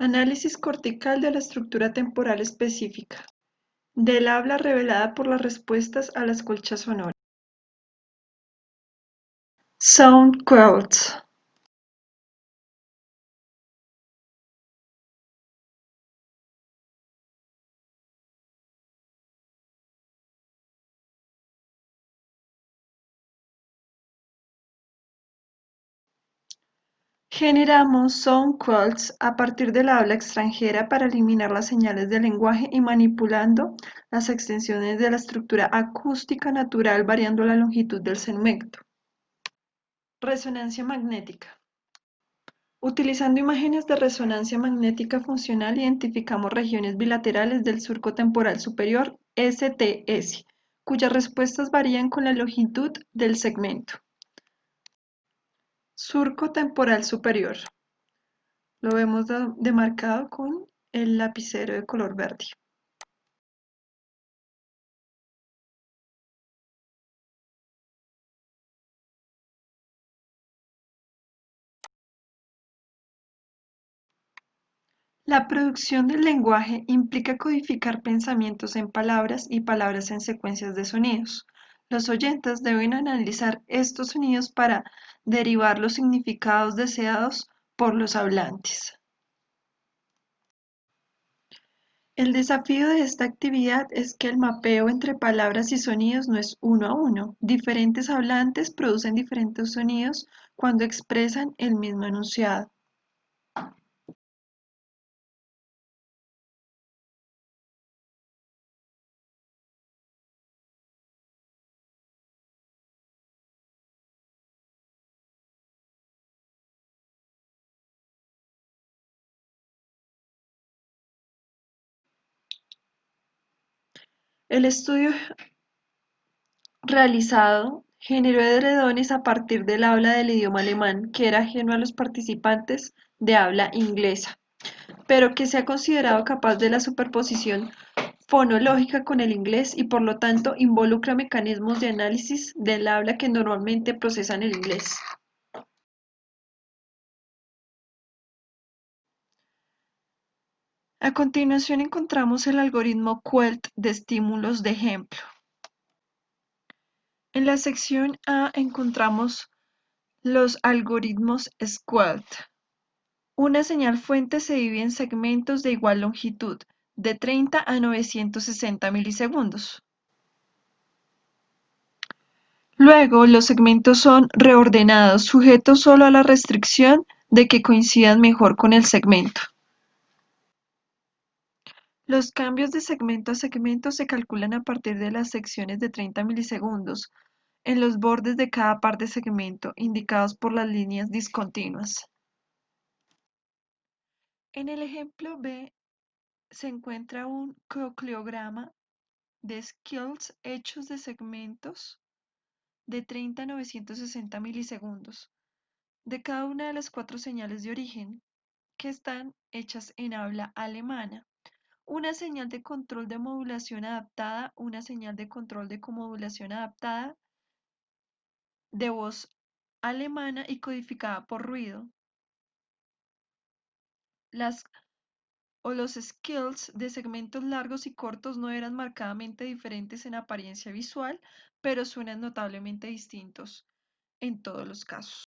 Análisis cortical de la estructura temporal específica. Del habla revelada por las respuestas a la escucha sonora. Sound quotes. Generamos sound quotes a partir de la habla extranjera para eliminar las señales del lenguaje y manipulando las extensiones de la estructura acústica natural variando la longitud del segmento. Resonancia magnética. Utilizando imágenes de resonancia magnética funcional, identificamos regiones bilaterales del surco temporal superior (STS), cuyas respuestas varían con la longitud del segmento. Surco temporal superior. Lo vemos demarcado con el lapicero de color verde. La producción del lenguaje implica codificar pensamientos en palabras y palabras en secuencias de sonidos. Los oyentes deben analizar estos sonidos para derivar los significados deseados por los hablantes. El desafío de esta actividad es que el mapeo entre palabras y sonidos no es uno a uno. Diferentes hablantes producen diferentes sonidos cuando expresan el mismo enunciado. El estudio realizado generó edredones a partir del habla del idioma alemán, que era ajeno a los participantes de habla inglesa, pero que se ha considerado capaz de la superposición fonológica con el inglés y por lo tanto involucra mecanismos de análisis del habla que normalmente procesan el inglés. A continuación encontramos el algoritmo QWERTY de estímulos de ejemplo. En la sección A encontramos los algoritmos SQUELT. Una señal fuente se divide en segmentos de igual longitud, de 30 a 960 milisegundos. Luego, los segmentos son reordenados, sujetos solo a la restricción de que coincidan mejor con el segmento. Los cambios de segmento a segmento se calculan a partir de las secciones de 30 milisegundos en los bordes de cada par de segmento, indicados por las líneas discontinuas. En el ejemplo B se encuentra un cocleograma de skills hechos de segmentos de 30 a 960 milisegundos de cada una de las 4 señales de origen, que están hechas en habla alemana. Una señal de control de modulación adaptada, una señal de control de comodulación adaptada de voz alemana y codificada por ruido. Los skills de segmentos largos y cortos no eran marcadamente diferentes en apariencia visual, pero suenan notablemente distintos en todos los casos.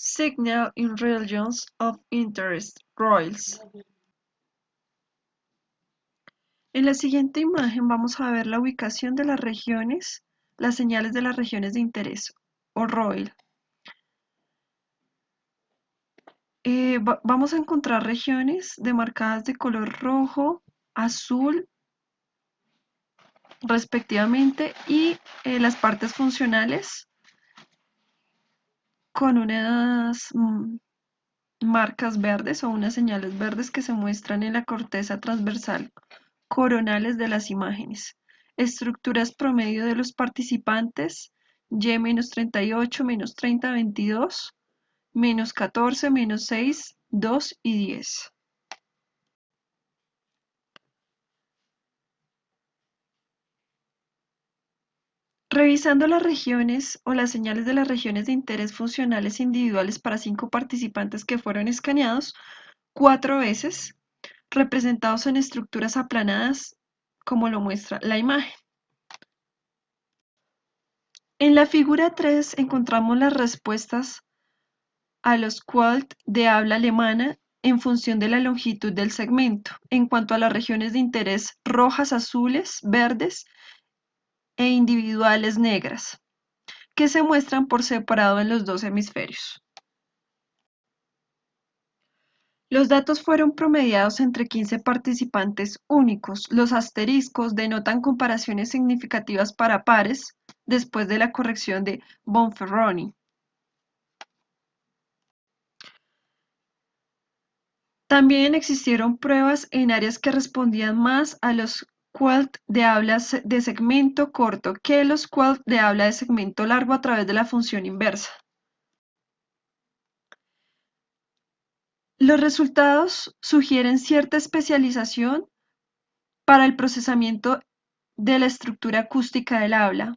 Signal in Regions of Interest, ROILs. En la siguiente imagen vamos a ver la ubicación de las regiones, las señales de las regiones de interés, o ROIL. Vamos a encontrar regiones demarcadas de color rojo, azul, respectivamente, y las partes funcionales con unas marcas verdes o unas señales verdes que se muestran en la corteza transversal coronales de las imágenes. Estructuras promedio de los participantes: Y-38, -30, 22, -14, -6, 2 y 10. Revisando las regiones o las señales de las regiones de interés funcionales individuales para 5 participantes que fueron escaneados 4 veces, representados en estructuras aplanadas, como lo muestra la imagen. En la figura 3 encontramos las respuestas a los QALT de habla alemana en función de la longitud del segmento, en cuanto a las regiones de interés rojas, azules, verdes e individuales negras, que se muestran por separado en los dos hemisferios. Los datos fueron promediados entre 15 participantes únicos. Los asteriscos denotan comparaciones significativas para pares después de la corrección de Bonferroni. También existieron pruebas en áreas que respondían más a los QALT de habla de segmento corto que los QALT de habla de segmento largo a través de la función inversa. Los resultados sugieren cierta especialización para el procesamiento de la estructura acústica del habla,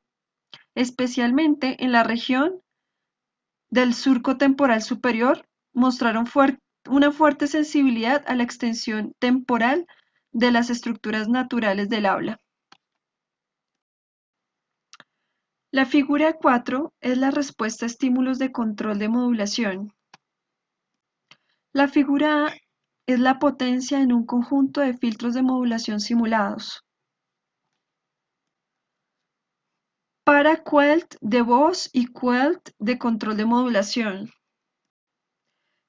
especialmente en la región del surco temporal superior, mostraron una fuerte sensibilidad a la extensión temporal de las estructuras naturales del habla. La figura 4 es la respuesta a estímulos de control de modulación. La figura A es la potencia en un conjunto de filtros de modulación simulados. Para QALT de voz y QALT de control de modulación.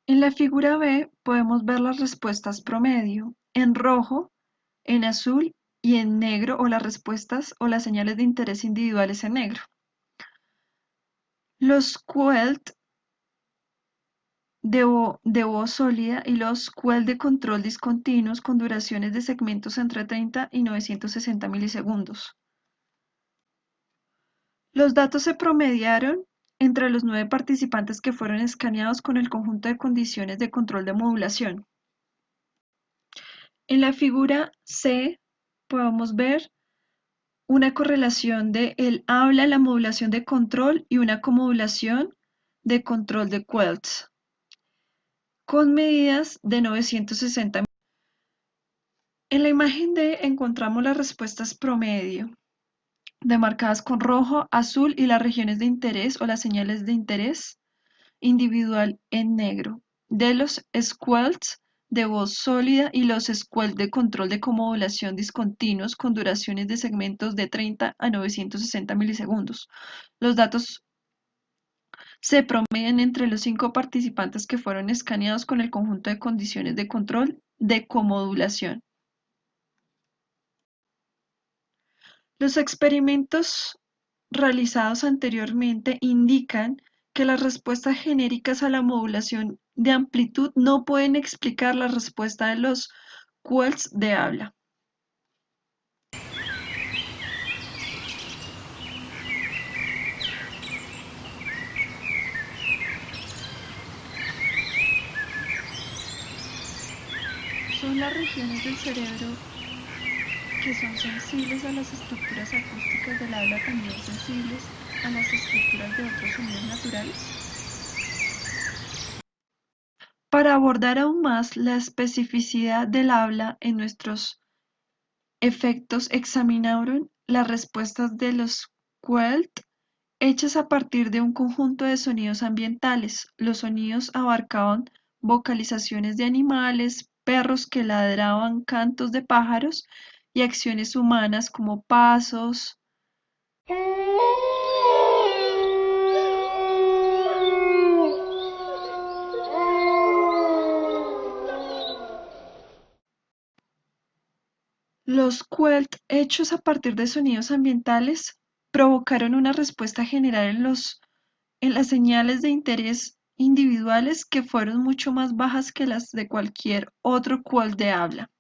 En la figura B podemos ver las respuestas promedio, en rojo, en azul y en negro, o las respuestas o las señales de interés individuales en negro. Los QALT de voz sólida y los QALT de control discontinuos con duraciones de segmentos entre 30 y 960 milisegundos. Los datos se promediaron entre los 9 participantes que fueron escaneados con el conjunto de condiciones de control de modulación. En la figura C podemos ver una correlación de el habla, la modulación de control y una comodulación de control de QALTs con medidas de 960. En la imagen D encontramos las respuestas promedio, demarcadas con rojo, azul, y las regiones de interés o las señales de interés individual en negro, de los squelch de voz sólida y los squelch de control de comodulación discontinuos con duraciones de segmentos de 30 a 960 milisegundos. Los datos se promedian entre los 5 participantes que fueron escaneados con el conjunto de condiciones de control de comodulación. Los experimentos realizados anteriormente indican que las respuestas genéricas a la modulación de amplitud no pueden explicar la respuesta de los QALTs de habla. Son las regiones del cerebro que son sensibles a las estructuras acústicas del habla también sensibles a las estructuras de otros sonidos naturales. Para abordar aún más la especificidad del habla en nuestros efectos, examinaron las respuestas de los QALT hechas a partir de un conjunto de sonidos ambientales. Los sonidos abarcaban vocalizaciones de animales, perros que ladraban, cantos de pájaros y acciones humanas como pasos, Los QALT hechos a partir de sonidos ambientales provocaron una respuesta general en las señales de interés individuales que fueron mucho más bajas que las de cualquier otro QALT de habla.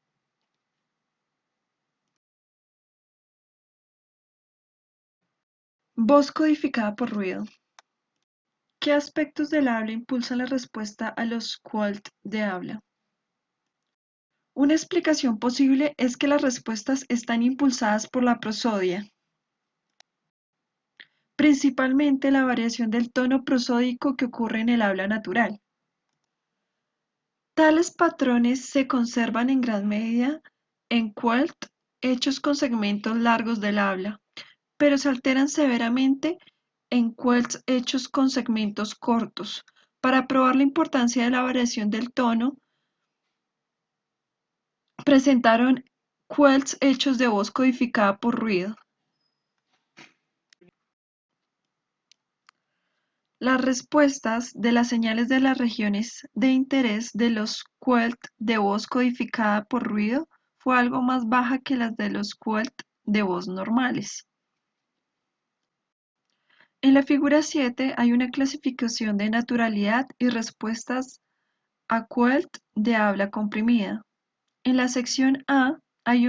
Voz codificada por ruido. ¿Qué aspectos del habla impulsan la respuesta a los QALT de habla? Una explicación posible es que las respuestas están impulsadas por la prosodia. principalmente la variación del tono prosódico que ocurre en el habla natural. Tales patrones se conservan en gran medida en QWERTY hechos con segmentos largos del habla, pero se alteran severamente en QWERTY hechos con segmentos cortos. Para probar la importancia de la variación del tono, presentaron QWERTY hechos de voz codificada por ruido. Las respuestas de las señales de las regiones de interés de los QWERTY de voz codificada por ruido fue algo más baja que las de los QWERTY de voz normales. En la figura 7 hay una clasificación de naturalidad y respuestas a QWERTY de habla comprimida. En la sección A hay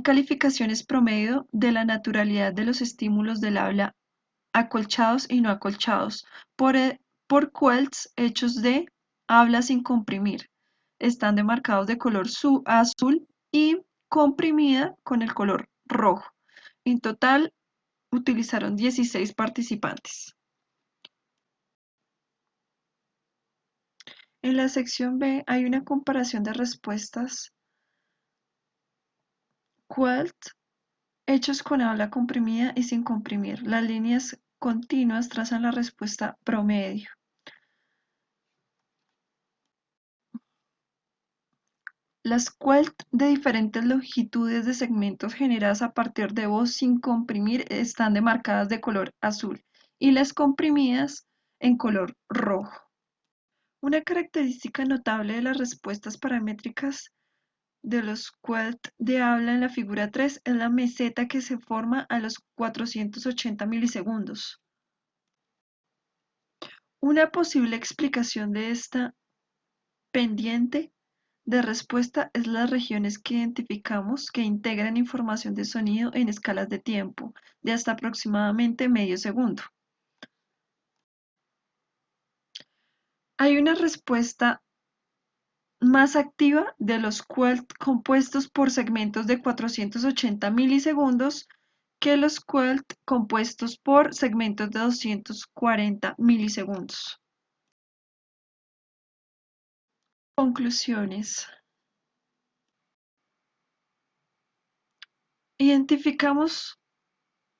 calificaciones promedio de la naturalidad de los estímulos del habla acolchados y no acolchados por QWERTY hechos de habla sin comprimir. Están demarcados de color azul y comprimida con el color rojo. En total, utilizaron 16 participantes. En la sección B hay una comparación de respuestas QWERTY hechos con habla comprimida y sin comprimir. Las líneas continuas trazan la respuesta promedio. Las QWERTY de diferentes longitudes de segmentos generadas a partir de voz sin comprimir están demarcadas de color azul y las comprimidas en color rojo. Una característica notable de las respuestas paramétricas de los QWERTY de habla en la figura 3 es la meseta que se forma a los 480 milisegundos. Una posible explicación de esta pendiente de respuesta es las regiones que identificamos que integran información de sonido en escalas de tiempo de hasta aproximadamente medio segundo. Hay una respuesta más activa de los QWERTY compuestos por segmentos de 480 milisegundos que los QWERTY compuestos por segmentos de 240 milisegundos. Conclusiones. Identificamos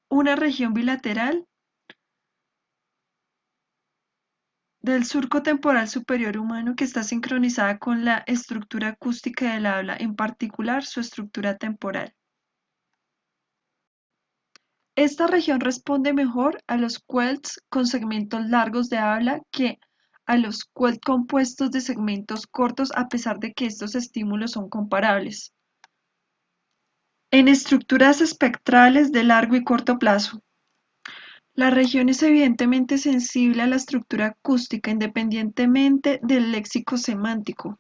una región bilateral del surco temporal superior humano que está sincronizada con la estructura acústica del habla, en particular su estructura temporal. Esta región responde mejor a los QWERTY con segmentos largos de habla que a los QWERTY compuestos de segmentos cortos, a pesar de que estos estímulos son comparables en estructuras espectrales de largo y corto plazo. La región es evidentemente sensible a la estructura acústica independientemente del léxico semántico.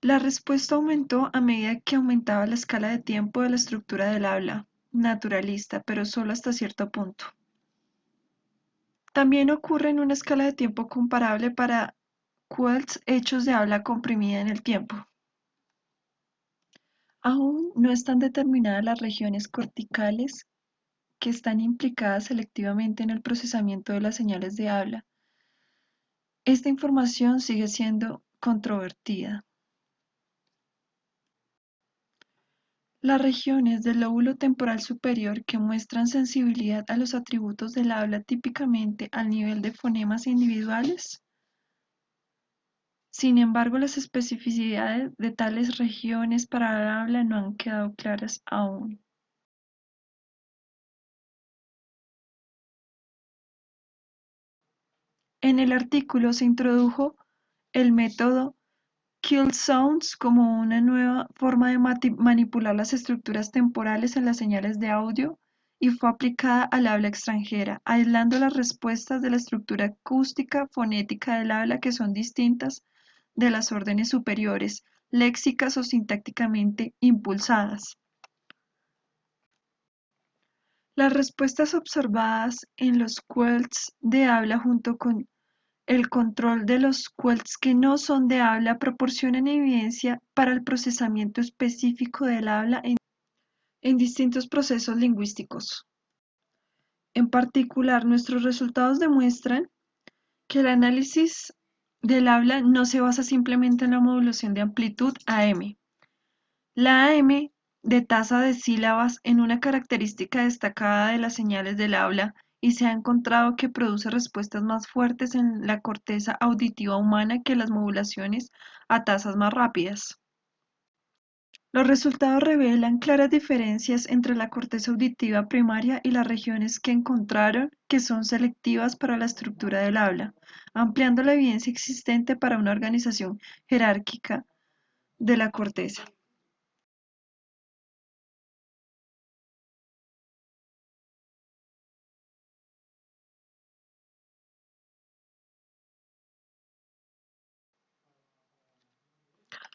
La respuesta aumentó a medida que aumentaba la escala de tiempo de la estructura del habla naturalista, pero solo hasta cierto punto. También ocurre en una escala de tiempo comparable para QWERTY hechos de habla comprimida en el tiempo. Aún no están determinadas las regiones corticales que están implicadas selectivamente en el procesamiento de las señales de habla. Esta información sigue siendo controvertida. Las regiones del lóbulo temporal superior que muestran sensibilidad a los atributos del habla típicamente al nivel de fonemas individuales. Sin embargo, las especificidades de tales regiones para el habla no han quedado claras aún. En el artículo se introdujo el método Kill Sounds como una nueva forma de manipular las estructuras temporales en las señales de audio y fue aplicada al habla extranjera, aislando las respuestas de la estructura acústica fonética del habla que son distintas de las órdenes superiores, léxicas o sintácticamente impulsadas. Las respuestas observadas en los QWERTY de habla junto con el control de los QWERTY que no son de habla proporcionan evidencia para el procesamiento específico del habla en distintos procesos lingüísticos. En particular, nuestros resultados demuestran que el análisis del habla no se basa simplemente en la modulación de amplitud AM. La AM de tasa de sílabas en una característica destacada de las señales del habla y se ha encontrado que produce respuestas más fuertes en la corteza auditiva humana que las modulaciones a tasas más rápidas. Los resultados revelan claras diferencias entre la corteza auditiva primaria y las regiones que encontraron que son selectivas para la estructura del habla, ampliando la evidencia existente para una organización jerárquica de la corteza.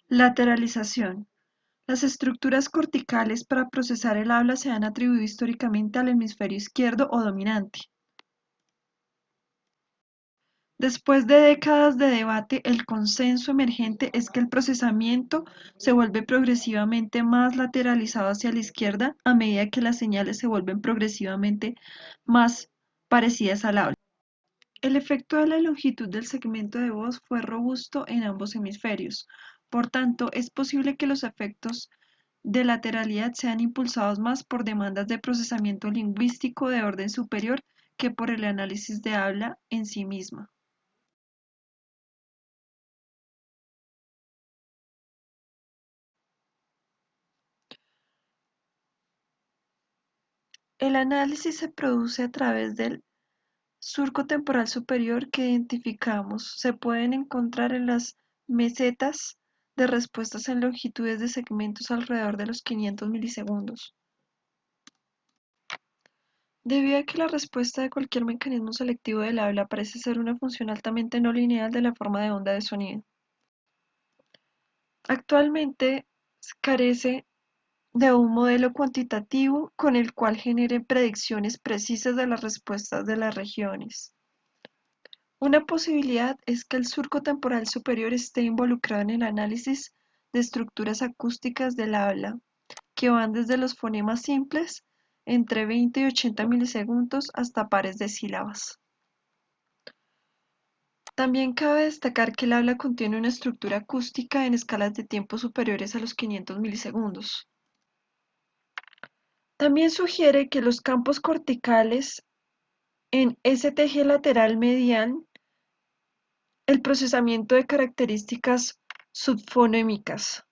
Lateralización. Las estructuras corticales para procesar el habla se han atribuido históricamente al hemisferio izquierdo o dominante. Después de décadas de debate, el consenso emergente es que el procesamiento se vuelve progresivamente más lateralizado hacia la izquierda a medida que las señales se vuelven progresivamente más parecidas al habla. El efecto de la longitud del segmento de voz fue robusto en ambos hemisferios. Por tanto, es posible que los efectos de lateralidad sean impulsados más por demandas de procesamiento lingüístico de orden superior que por el análisis de habla en sí misma. El análisis se produce a través del surco temporal superior que identificamos. Se pueden encontrar en las mesetas de respuestas en longitudes de segmentos alrededor de los 500 milisegundos. Debido a que la respuesta de cualquier mecanismo selectivo del habla parece ser una función altamente no lineal de la forma de onda de sonido. Actualmente carece de un modelo cuantitativo con el cual genere predicciones precisas de las respuestas de las regiones. Una posibilidad es que el surco temporal superior esté involucrado en el análisis de estructuras acústicas del habla, que van desde los fonemas simples, entre 20 y 80 milisegundos, hasta pares de sílabas. También cabe destacar que el habla contiene una estructura acústica en escalas de tiempo superiores a los 500 milisegundos. También sugiere que los campos corticales en STG lateral median el procesamiento de características subfonémicas,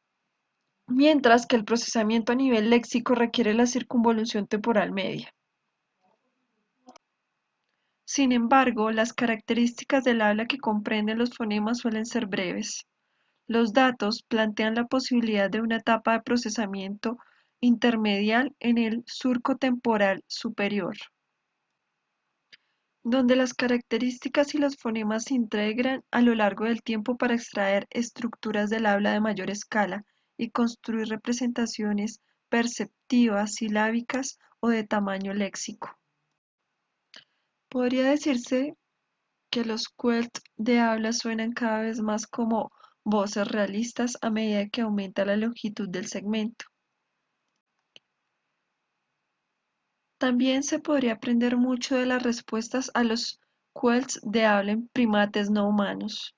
mientras que el procesamiento a nivel léxico requiere la circunvolución temporal media. Sin embargo, las características del habla que comprenden los fonemas suelen ser breves. Los datos plantean la posibilidad de una etapa de procesamiento intermedial en el surco temporal superior, donde las características y los fonemas se integran a lo largo del tiempo para extraer estructuras del habla de mayor escala y construir representaciones perceptivas, silábicas o de tamaño léxico. Podría decirse que los QWERTY de habla suenan cada vez más como voces realistas a medida que aumenta la longitud del segmento. También se podría aprender mucho de las respuestas a los QWERTY de habla en primates no humanos.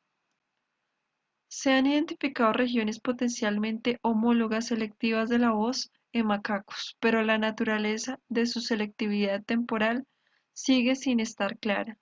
Se han identificado regiones potencialmente homólogas selectivas de la voz en macacos, pero la naturaleza de su selectividad temporal sigue sin estar clara.